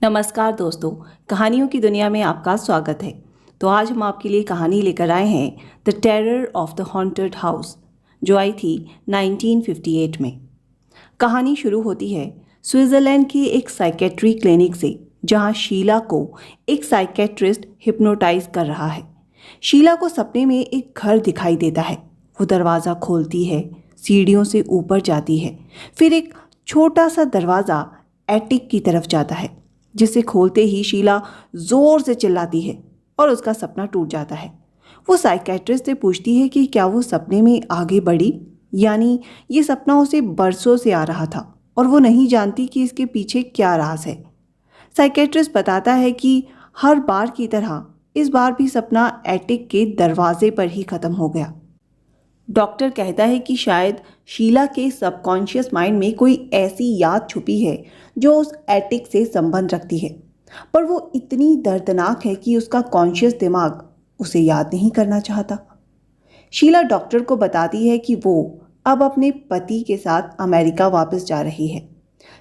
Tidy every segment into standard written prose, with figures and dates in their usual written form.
नमस्कार दोस्तों, कहानियों की दुनिया में आपका स्वागत है। तो आज हम आपके लिए कहानी लेकर आए हैं the terror of the haunted house, जो आई थी 1958 में। कहानी शुरू होती है स्विट्ज़रलैंड की एक साइकेट्री क्लिनिक से, जहां शीला को एक साइकेट्रिस्ट हिप्नोटाइज कर रहा है। शीला को सपने में एक घर दिखाई देता है। वो दरवाज़ा खोलती है, सीढ़ियों से ऊपर जाती है, फिर एक छोटा सा दरवाज़ा एटिक की तरफ जाता है, जिसे खोलते ही शीला जोर से चिल्लाती है और उसका सपना टूट जाता है। वो साइकेट्रिस्ट से पूछती है कि क्या वो सपने में आगे बढ़ी, यानी ये सपना उसे बरसों से आ रहा था और वो नहीं जानती कि इसके पीछे क्या राज है। साइकेट्रिस्ट बताता है कि हर बार की तरह इस बार भी सपना एटिक के दरवाजे पर ही खत्म हो गया। डॉक्टर कहता है कि शायद शीला के सबकॉन्शियस माइंड में कोई ऐसी याद छुपी है जो उस एटिक से संबंध रखती है, पर वो इतनी दर्दनाक है कि उसका कॉन्शियस दिमाग उसे याद नहीं करना चाहता। शीला डॉक्टर को बताती है कि वो अब अपने पति के साथ अमेरिका वापस जा रही है।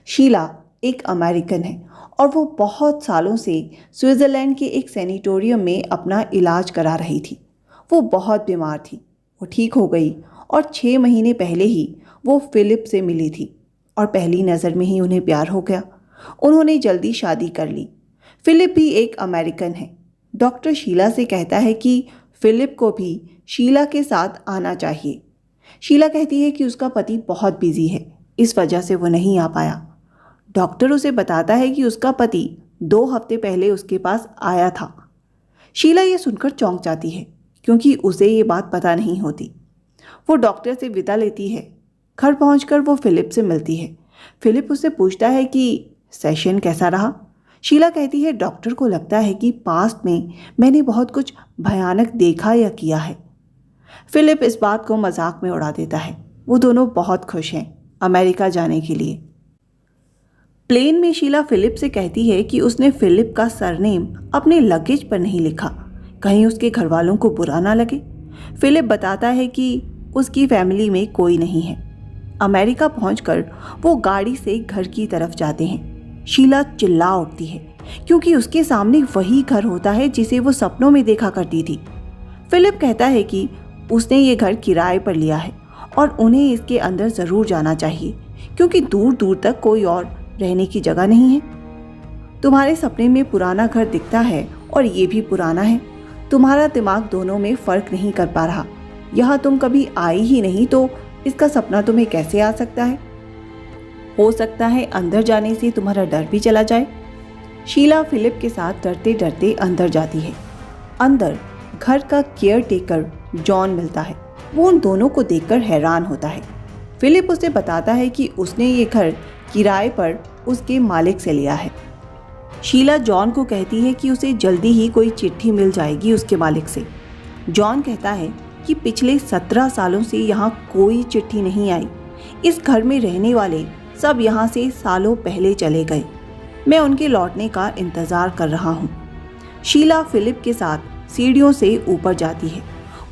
शीला एक अमेरिकन है और वो बहुत सालों से स्विट्ज़रलैंड के एक सैनिटोरियम में अपना इलाज करा रही थी। वो बहुत बीमार थी। वो ठीक हो गई और 6 महीने पहले ही वो फिलिप से मिली थी और पहली नज़र में ही उन्हें प्यार हो गया। उन्होंने जल्दी शादी कर ली। फिलिप भी एक अमेरिकन है। डॉक्टर शीला से कहता है कि फिलिप को भी शीला के साथ आना चाहिए। शीला कहती है कि उसका पति बहुत बिजी है, इस वजह से वो नहीं आ पाया। डॉक्टर उसे बताता है कि उसका पति 2 हफ्ते पहले उसके पास आया था। शीला ये सुनकर चौंक जाती है, क्योंकि उसे ये बात पता नहीं होती। वो डॉक्टर से विदा लेती है। घर पहुंचकर वो फिलिप से मिलती है। फिलिप उससे पूछता है कि सेशन कैसा रहा। शीला कहती है, डॉक्टर को लगता है कि पास्ट में मैंने बहुत कुछ भयानक देखा या किया है। फिलिप इस बात को मजाक में उड़ा देता है। वो दोनों बहुत खुश हैं अमेरिका जाने के लिए। प्लेन में शीला फिलिप से कहती है कि उसने फिलिप का सरनेम अपने लगेज पर नहीं लिखा, कहीं उसके घर वालों को बुरा ना लगे। फिलिप बताता है कि उसकी फैमिली में कोई नहीं है। अमेरिका पहुंचकर वो गाड़ी से घर की तरफ जाते हैं। शीला चिल्ला उठती है, क्योंकि उसके सामने वही घर होता है जिसे वो सपनों में देखा करती थी। फिलिप कहता है कि उसने ये घर किराए पर लिया है और उन्हें इसके अंदर ज़रूर जाना चाहिए, क्योंकि दूर दूर तक कोई और रहने की जगह नहीं है। तुम्हारे सपने में पुराना घर दिखता है और ये भी पुराना है। तुम्हारा दिमाग दोनों में फ़र्क नहीं कर पा रहा। यहाँ तुम कभी आई ही नहीं, तो इसका सपना तुम्हें कैसे आ सकता है? हो सकता है अंदर जाने से तुम्हारा डर भी चला जाए। शीला फिलिप के साथ डरते डरते अंदर जाती है। अंदर घर का केयर टेकर जॉन मिलता है। वो उन दोनों को देखकर हैरान होता है। फिलिप उसे बताता है कि उसने ये घर किराए पर उसके मालिक से लिया है। शीला जॉन को कहती है कि उसे जल्दी ही कोई चिट्ठी मिल जाएगी उसके मालिक से। जॉन कहता है कि पिछले 17 सालों से यहाँ कोई चिट्ठी नहीं आई। इस घर में रहने वाले सब यहाँ से सालों पहले चले गए। मैं उनके लौटने का इंतज़ार कर रहा हूँ। शीला फिलिप के साथ सीढ़ियों से ऊपर जाती है।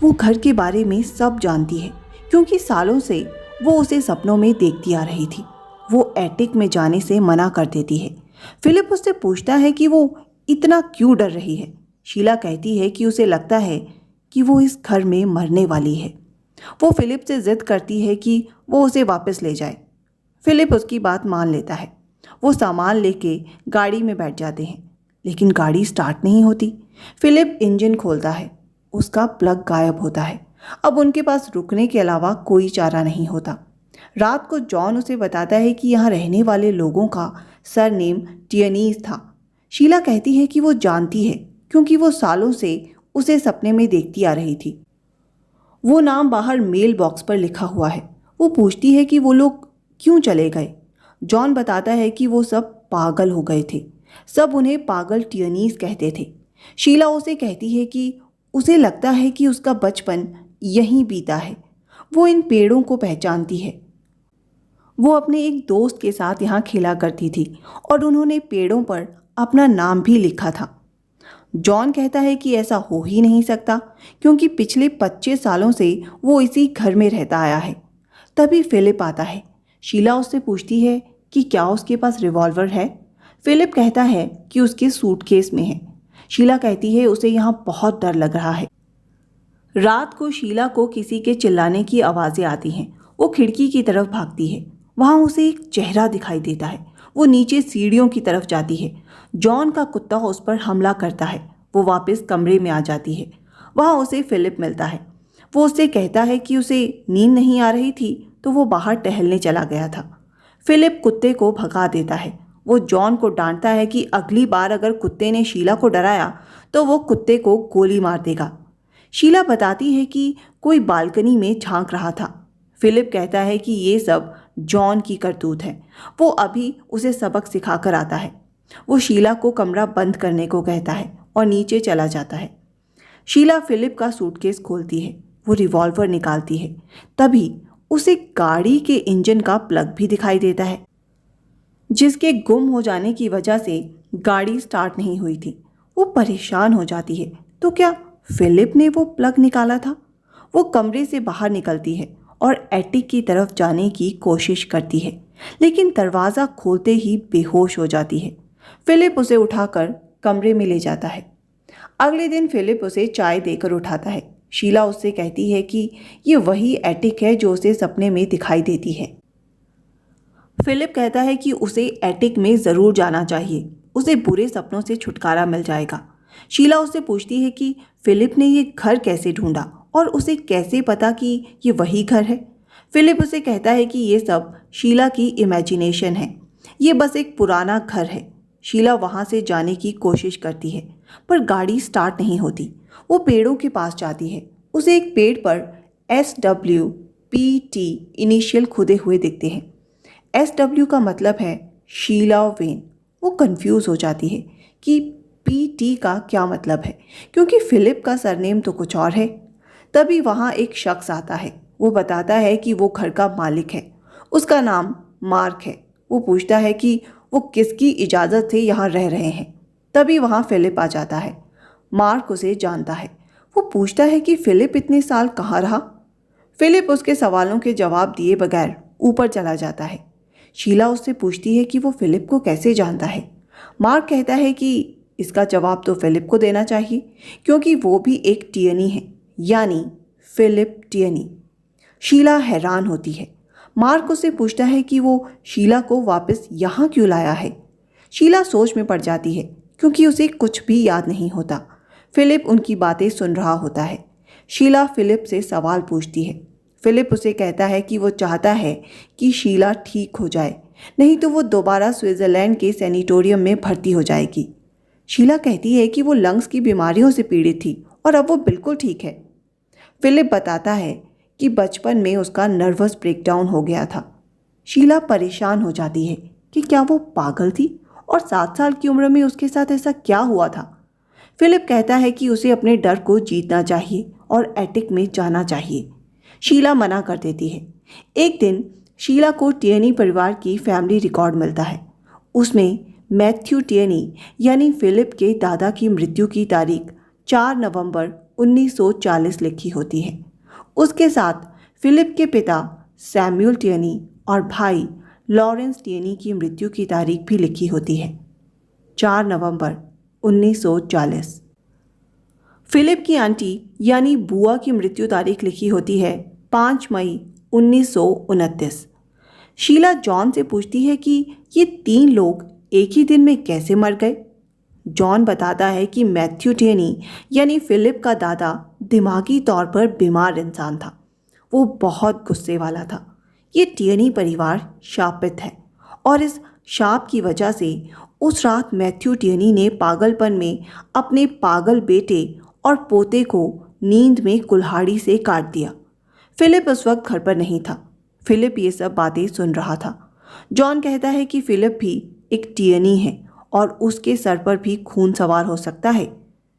वो घर के बारे में सब जानती है, क्योंकि सालों से वो उसे सपनों में देखती आ रही थी। वो एटिक में जाने से मना कर देती है। फिलिप उससे पूछता है कि वो इतना क्यों डर रही है। शीला कहती है कि उसे लगता है कि वो इस घर में मरने वाली है। वो फिलिप से जिद करती है कि वो उसे वापस ले जाए। फिलिप उसकी बात मान लेता है। वो सामान लेके गाड़ी में बैठ जाते हैं, लेकिन गाड़ी स्टार्ट नहीं होती। फिलिप इंजन खोलता है, उसका प्लग गायब होता है। अब उनके पास रुकने के अलावा कोई चारा नहीं होता। रात को जॉन उसे बताता है कि यहाँ रहने वाले लोगों का सरनेम टियनीज था। शीला कहती है कि वो जानती है, क्योंकि वो सालों से उसे सपने में देखती आ रही थी। वो नाम बाहर मेल बॉक्स पर लिखा हुआ है। वो पूछती है कि वो लोग क्यों चले गए। जॉन बताता है कि वो सब पागल हो गए थे। सब उन्हें पागल टियनीज कहते थे। शीला उसे कहती है कि उसे लगता है कि उसका बचपन यहीं बीता है। वो इन पेड़ों को पहचानती है। वो अपने एक दोस्त के साथ यहाँ खेला करती थी और उन्होंने पेड़ों पर अपना नाम भी लिखा था। जॉन कहता है कि ऐसा हो ही नहीं सकता, क्योंकि पिछले 25 सालों से वो इसी घर में रहता आया है। तभी फिलिप आता है। शीला उससे पूछती है कि क्या उसके पास रिवॉल्वर है। फिलिप कहता है कि उसके सूटकेस में है। शीला कहती है उसे यहाँ बहुत डर लग रहा है। रात को शीला को किसी के चिल्लाने की आवाज़ें आती हैं। वो खिड़की की तरफ भागती है। वहाँ उसे एक चेहरा दिखाई देता है। वो नीचे सीढ़ियों की तरफ जाती है। जॉन का कुत्ता उस पर हमला करता है। वो वापस कमरे में आ जाती है। वहाँ उसे फिलिप मिलता है। वो उससे कहता है कि उसे नींद नहीं आ रही थी तो वो बाहर टहलने चला गया था। फिलिप कुत्ते को भगा देता है। वो जॉन को डांटता है कि अगली बार अगर कुत्ते ने शीला को डराया तो वो कुत्ते को गोली मार देगा। शीला बताती है कि कोई बालकनी में झांक रहा था। फिलिप कहता है कि ये सब जॉन की करतूत है। वो अभी उसे सबक सिखाकर आता है। वो शीला को कमरा बंद करने को कहता है और नीचे चला जाता है। शीला फिलिप का सूटकेस खोलती है। वो रिवॉल्वर निकालती है। तभी उसे गाड़ी के इंजन का प्लग भी दिखाई देता है, जिसके गुम हो जाने की वजह से गाड़ी स्टार्ट नहीं हुई थी। वो परेशान हो जाती है। तो क्या फिलिप ने वो प्लग निकाला था? वो कमरे से बाहर निकलती है और एटिक की तरफ जाने की कोशिश करती है, लेकिन दरवाज़ा खोलते ही बेहोश हो जाती है। फिलिप उसे उठाकर कमरे में ले जाता है। अगले दिन फिलिप उसे चाय देकर उठाता है। शीला उससे कहती है कि ये वही एटिक है जो उसे सपने में दिखाई देती है। फिलिप कहता है कि उसे एटिक में ज़रूर जाना चाहिए। उसे बुरे सपनों से छुटकारा मिल जाएगा। शीला उससे पूछती है कि फिलिप ने ये घर कैसे ढूंढा और उसे कैसे पता कि ये वही घर है। फिलिप उसे कहता है कि ये सब शीला की इमेजिनेशन है। ये बस एक पुराना घर है। शीला वहाँ से जाने की कोशिश करती है पर गाड़ी स्टार्ट नहीं होती। वो पेड़ों के पास जाती है। उसे एक पेड़ पर SWPT इनिशियल खुदे हुए दिखते हैं। SW का मतलब है शीला वेन। वो कंफ्यूज हो जाती है कि PT का क्या मतलब है, क्योंकि फिलिप का सरनेम तो कुछ और है। तभी वहाँ एक शख्स आता है। वो बताता है कि वो घर का मालिक है। उसका नाम मार्क है। वो पूछता है कि वो किसकी इजाज़त से यहाँ रह रहे हैं। तभी वहाँ फिलिप आ जाता है। मार्क उसे जानता है। वो पूछता है कि फिलिप इतने साल कहाँ रहा। फिलिप उसके सवालों के जवाब दिए बगैर ऊपर चला जाता है। शीला उससे पूछती है कि वो फिलिप को कैसे जानता है। मार्क कहता है कि इसका जवाब तो फिलिप को देना चाहिए, क्योंकि वो भी एक टियनी है, यानी फिलिप टियनी। शीला हैरान होती है। मार्क उससे पूछता है कि वो शीला को वापस यहाँ क्यों लाया है। शीला सोच में पड़ जाती है, क्योंकि उसे कुछ भी याद नहीं होता। फिलिप उनकी बातें सुन रहा होता है। शीला फिलिप से सवाल पूछती है। फिलिप उसे कहता है कि वो चाहता है कि शीला ठीक हो जाए, नहीं तो वो दोबारा स्विट्ज़रलैंड के सैनिटोरियम में भर्ती हो जाएगी। शीला कहती है कि वो लंग्स की बीमारियों से पीड़ित थी और अब वो बिल्कुल ठीक है। फिलिप बताता है कि बचपन में उसका नर्वस ब्रेकडाउन हो गया था। शीला परेशान हो जाती है कि क्या वो पागल थी और 7 साल की उम्र में उसके साथ ऐसा क्या हुआ था। फिलिप कहता है कि उसे अपने डर को जीतना चाहिए और एटिक में जाना चाहिए। शीला मना कर देती है। एक दिन शीला को टियनी परिवार की फैमिली रिकॉर्ड मिलता है। उसमें मैथ्यू टियनी यानी फिलिप के दादा की मृत्यु की तारीख 4 नवंबर 1940 लिखी होती है। उसके साथ फिलिप के पिता सैमुअल टियनी और भाई लॉरेंस टियनी की मृत्यु की तारीख भी लिखी होती है, 4 नवंबर 1940। फिलिप की आंटी यानी बुआ की मृत्यु तारीख लिखी होती है 5 मई 1929। शीला जॉन से पूछती है कि ये 3 लोग एक ही दिन में कैसे मर गए। जॉन बताता है कि मैथ्यू टियनी यानी फिलिप का दादा दिमागी तौर पर बीमार इंसान था। वो बहुत गुस्से वाला था। ये टियनी परिवार शापित है और इस शाप की वजह से उस रात मैथ्यू टियनी ने पागलपन में अपने पागल बेटे और पोते को नींद में कुल्हाड़ी से काट दिया। फिलिप उस वक्त घर पर नहीं था। फिलिप ये सब बातें सुन रहा था। जॉन कहता है कि फिलिप भी एक टियनी है और उसके सर पर भी खून सवार हो सकता है।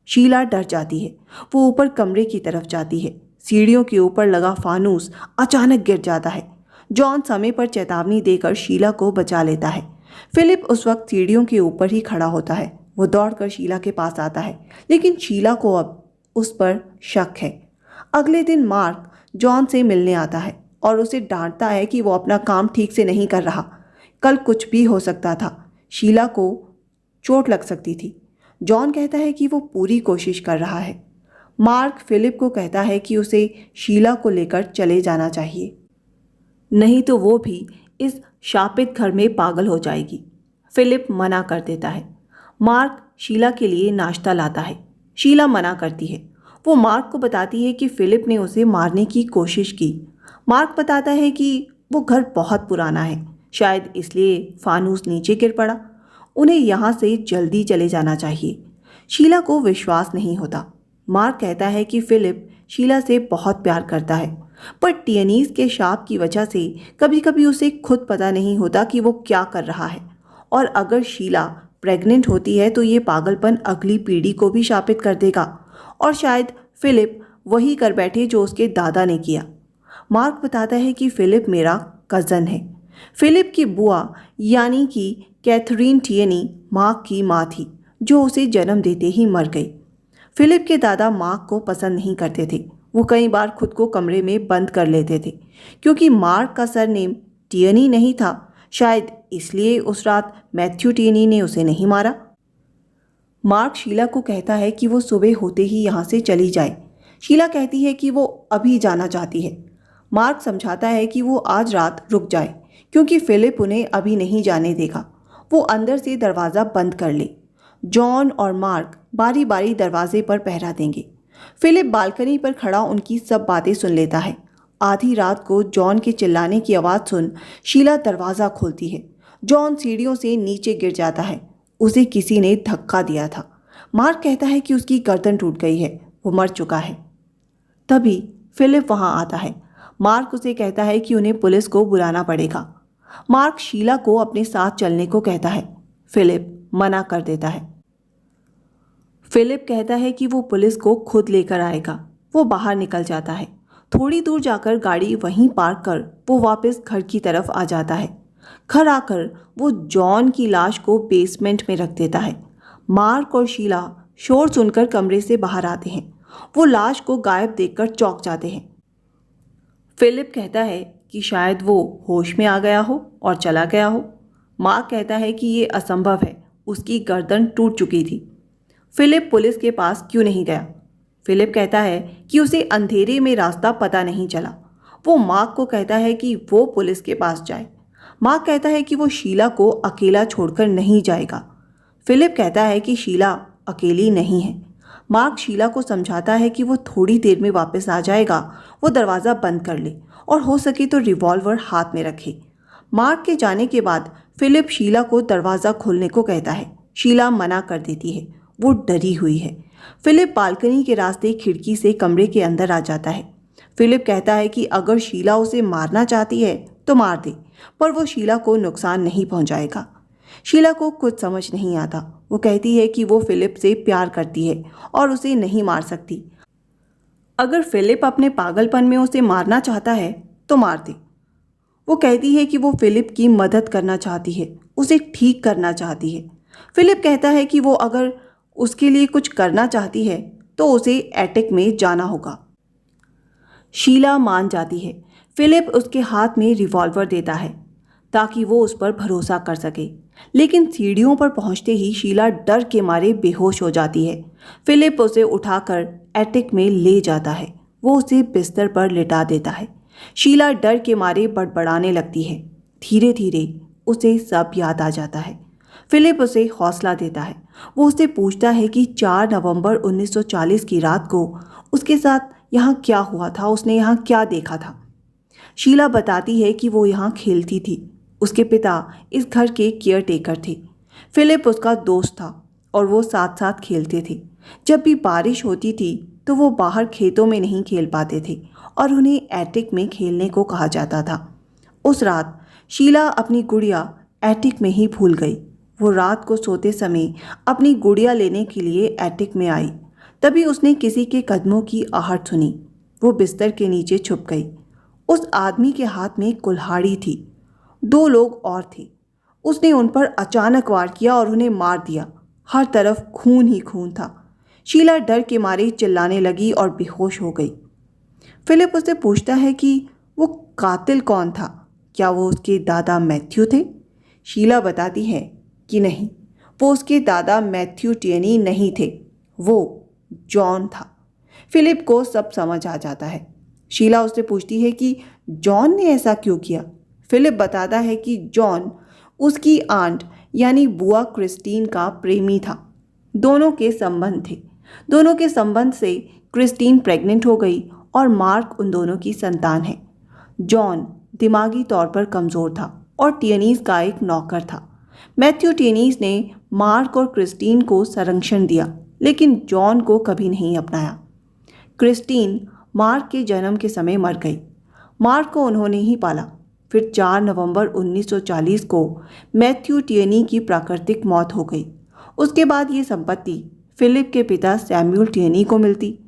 शीला डर जाती है। वो ऊपर कमरे की तरफ जाती है। सीढ़ियों के ऊपर लगा फानूस अचानक गिर जाता है। जॉन समय पर चेतावनी देकर शीला को बचा लेता है। फिलिप उस वक्त सीढ़ियों के ऊपर ही खड़ा होता है। वो दौड़कर शीला के पास आता है, लेकिन शीला को अब उस पर शक है। अगले दिन मार्क जॉन से मिलने आता है और उसे डांटता है कि वो अपना काम ठीक से नहीं कर रहा। कल कुछ भी हो सकता था। शीला को चोट लग सकती थी। जॉन कहता है कि वो पूरी कोशिश कर रहा है। मार्क फिलिप को कहता है कि उसे शीला को लेकर चले जाना चाहिए, नहीं तो वो भी इस शापित घर में पागल हो जाएगी। फिलिप मना कर देता है। मार्क शीला के लिए नाश्ता लाता है। शीला मना करती है। वो मार्क को बताती है कि फिलिप ने उसे मारने की कोशिश की। मार्क बताता है कि वो घर बहुत पुराना है, शायद इसलिए फानूस नीचे गिर पड़ा। उन्हें यहाँ से जल्दी चले जाना चाहिए। शीला को विश्वास नहीं होता। मार्क कहता है कि फिलिप शीला से बहुत प्यार करता है, पर टियनीज के शाप की वजह से कभी कभी उसे खुद पता नहीं होता कि वो क्या कर रहा है। और अगर शीला प्रेग्नेंट होती है तो ये पागलपन अगली पीढ़ी को भी शापित कर देगा, और शायद फिलिप वही कर बैठे जो उसके दादा ने किया। मार्क बताता है कि फिलिप मेरा कज़न है। फिलिप की बुआ यानी कि कैथरीन टियनी मार्क की माँ थी, जो उसे जन्म देते ही मर गई। फिलिप के दादा मार्क को पसंद नहीं करते थे। वो कई बार खुद को कमरे में बंद कर लेते थे, क्योंकि मार्क का सरनेम टियनी नहीं था। शायद इसलिए उस रात मैथ्यू टियनी ने उसे नहीं मारा। मार्क शीला को कहता है कि वो सुबह होते ही यहाँ से चली जाए। शीला कहती है कि वो अभी जाना चाहती है। मार्क समझाता है कि वो आज रात रुक जाए, क्योंकि फिलिप उन्हें अभी नहीं जाने देगा। वो अंदर से दरवाज़ा बंद कर ले। जॉन और मार्क बारी बारी दरवाजे पर पहरा देंगे। फिलिप बालकनी पर खड़ा उनकी सब बातें सुन लेता है। आधी रात को जॉन के चिल्लाने की आवाज़ सुन शीला दरवाज़ा खोलती है। जॉन सीढ़ियों से नीचे गिर जाता है। उसे किसी ने धक्का दिया था। मार्क कहता है कि उसकी गर्दन टूट गई है, वो मर चुका है। तभी फिलिप वहाँ आता है। मार्क उसे कहता है कि उन्हें पुलिस को बुलाना पड़ेगा। मार्क शीला को अपने साथ चलने को कहता है। फिलिप मना कर देता है। फिलिप कहता है कि वो पुलिस को खुद लेकर आएगा। वो बाहर निकल जाता है। थोड़ी दूर जाकर गाड़ी वहीं पार्क कर वो वापस घर की तरफ आ जाता है। घर आकर वो जॉन की लाश को बेसमेंट में रख देता है। मार्क और शीला शोर सुनकर कमरे से बाहर आते हैं। वो लाश को गायब देखकर चौंक जाते हैं। फिलिप कहता है कि शायद वो होश में आ गया हो और चला गया हो। मार्क कहता है कि ये असंभव है, उसकी गर्दन टूट चुकी थी। फिलिप पुलिस के पास क्यों नहीं गया? फिलिप कहता है कि उसे अंधेरे में रास्ता पता नहीं चला। वो मार्क को कहता है कि वो पुलिस के पास जाए। मार्क कहता है कि वो शीला को अकेला छोड़कर नहीं जाएगा। फिलिप कहता है कि शीला अकेली नहीं है। मार्क शीला को समझाता है कि वो थोड़ी देर में वापस आ जाएगा। वो दरवाज़ा बंद कर ले और हो सके तो रिवॉल्वर हाथ में रखे। मार्क के जाने के बाद फिलिप शीला को दरवाज़ा खोलने को कहता है। शीला मना कर देती है। वो डरी हुई है। फिलिप बालकनी के रास्ते खिड़की से कमरे के अंदर आ जाता है। फिलिप कहता है कि अगर शीला उसे मारना चाहती है तो मार दे, पर वो शीला को नुकसान नहीं पहुंचाएगा। शीला को कुछ समझ नहीं आता। वो कहती है कि वो फिलिप से प्यार करती है और उसे नहीं मार सकती। अगर फिलिप अपने पागलपन में उसे मारना चाहता है तो मार दे। वो कहती है कि वो फिलिप की मदद करना चाहती है, उसे ठीक करना चाहती है। फिलिप कहता है कि वो अगर उसके लिए कुछ करना चाहती है तो उसे एटिक में जाना होगा। शीला मान जाती है। फिलिप उसके हाथ में रिवॉल्वर देता है ताकि वो उस पर भरोसा कर सके, लेकिन सीढ़ियों पर पहुंचते ही शीला डर के मारे बेहोश हो जाती है। फिलिप उसे उठाकर एटिक में ले जाता है। वो उसे बिस्तर पर लिटा देता है। शीला डर के मारे बड़बड़ाने लगती है। धीरे धीरे उसे सब याद आ जाता है। फिलिप उसे हौसला देता है। वो उससे पूछता है कि 4 नवंबर 1940 की रात को उसके साथ यहाँ क्या हुआ था, उसने यहाँ क्या देखा था। शीला बताती है कि वो यहाँ खेलती थी। उसके पिता इस घर के केयर टेकर थे। फिलिप उसका दोस्त था और वो साथ साथ खेलते थे। जब भी बारिश होती थी तो वो बाहर खेतों में नहीं खेल पाते थे और उन्हें एटिक में खेलने को कहा जाता था। उस रात शीला अपनी गुड़िया एटिक में ही भूल गई। वो रात को सोते समय अपनी गुड़िया लेने के लिए एटिक में आई। तभी उसने किसी के कदमों की आहट सुनी। वो बिस्तर के नीचे छुप गई। उस आदमी के हाथ में कुल्हाड़ी थी। 2 लोग और थे। उसने उन पर अचानक वार किया और उन्हें मार दिया। हर तरफ खून ही खून था। शीला डर के मारे चिल्लाने लगी और बेहोश हो गई। फिलिप उससे पूछता है कि वो कातिल कौन था, क्या वो उसके दादा मैथ्यू थे? शीला बताती है कि नहीं, वो उसके दादा मैथ्यू टियनी नहीं थे, वो जॉन था। फिलिप को सब समझ आ जाता है। शीला उससे पूछती है कि जॉन ने ऐसा क्यों किया। फिलिप बताता है कि जॉन उसकी आंट यानी बुआ क्रिस्टीन का प्रेमी था। दोनों के संबंध थे। दोनों के संबंध से क्रिस्टीन प्रेग्नेंट हो गई और मार्क उन दोनों की संतान है। जॉन दिमागी तौर पर कमज़ोर था और टियनीज का एक नौकर था। मैथ्यू टियनीज ने मार्क और क्रिस्टीन को संरक्षण दिया, लेकिन जॉन को कभी नहीं अपनाया। क्रिस्टीन मार्क के जन्म के समय मर गई। मार्क को उन्होंने ही पाला। फिर 4 नवंबर 1940 को मैथ्यू टियनी की प्राकृतिक मौत हो गई। उसके बाद ये संपत्ति फिलिप के पिता सैमुअल टियनी को मिलती।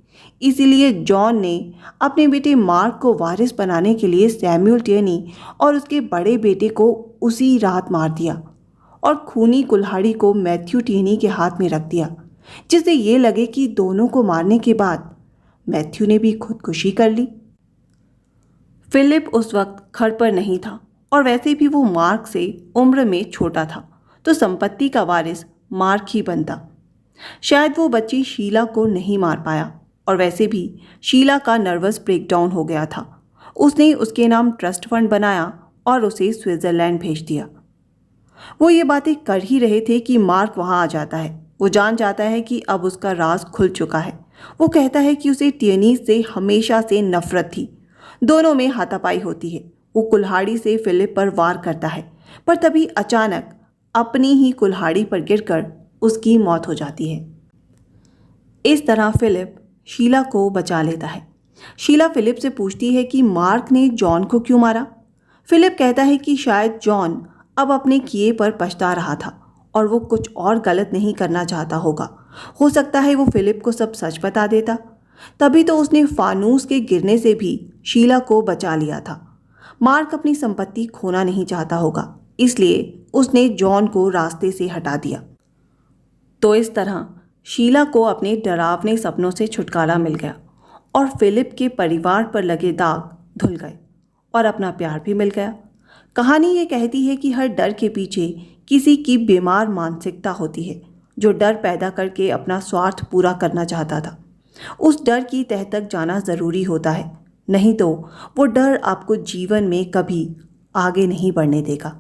इसीलिए जॉन ने अपने बेटे मार्क को वारिस बनाने के लिए सैमुअल टियनी और उसके बड़े बेटे को उसी रात मार दिया और खूनी कुल्हाड़ी को मैथ्यू टियनी के हाथ में रख दिया, जिससे ये लगे कि दोनों को मारने के बाद मैथ्यू ने भी खुदकुशी कर ली। फिलिप उस वक्त घर पर नहीं था और वैसे भी वो मार्क से उम्र में छोटा था, तो संपत्ति का वारिस मार्क ही बनता। शायद वो बच्ची शीला को नहीं मार पाया और वैसे भी शीला का नर्वस ब्रेकडाउन हो गया था। उसने उसके नाम ट्रस्ट फंड बनाया और उसे स्विट्ज़रलैंड भेज दिया। वो ये बातें कर ही रहे थे कि मार्क वहाँ आ जाता है। वो जान जाता है कि अब उसका राज खुल चुका है। वो कहता है कि उसे टियनीज से हमेशा से नफरत थी। दोनों में हाथापाई होती है। वो कुल्हाड़ी से फिलिप पर वार करता है, पर तभी अचानक अपनी ही कुल्हाड़ी पर गिरकर उसकी मौत हो जाती है। इस तरह फिलिप शीला को बचा लेता है। शीला फिलिप से पूछती है कि मार्क ने जॉन को क्यों मारा। फिलिप कहता है कि शायद जॉन अब अपने किए पर पछता रहा था और वो कुछ और गलत नहीं करना चाहता होगा। हो सकता है वो फिलिप को सब सच बता देता, तभी तो उसने फानूस के गिरने से भी शीला को बचा लिया था। मार्क अपनी संपत्ति खोना नहीं चाहता होगा, इसलिए उसने जॉन को रास्ते से हटा दिया। तो इस तरह शीला को अपने डरावने सपनों से छुटकारा मिल गया और फिलिप के परिवार पर लगे दाग धुल गए और अपना प्यार भी मिल गया। कहानी ये कहती है कि हर डर के पीछे किसी की बीमार मानसिकता होती है, जो डर पैदा करके अपना स्वार्थ पूरा करना चाहता था। उस डर की तह तक जाना ज़रूरी होता है, नहीं तो वो डर आपको जीवन में कभी आगे नहीं बढ़ने देगा।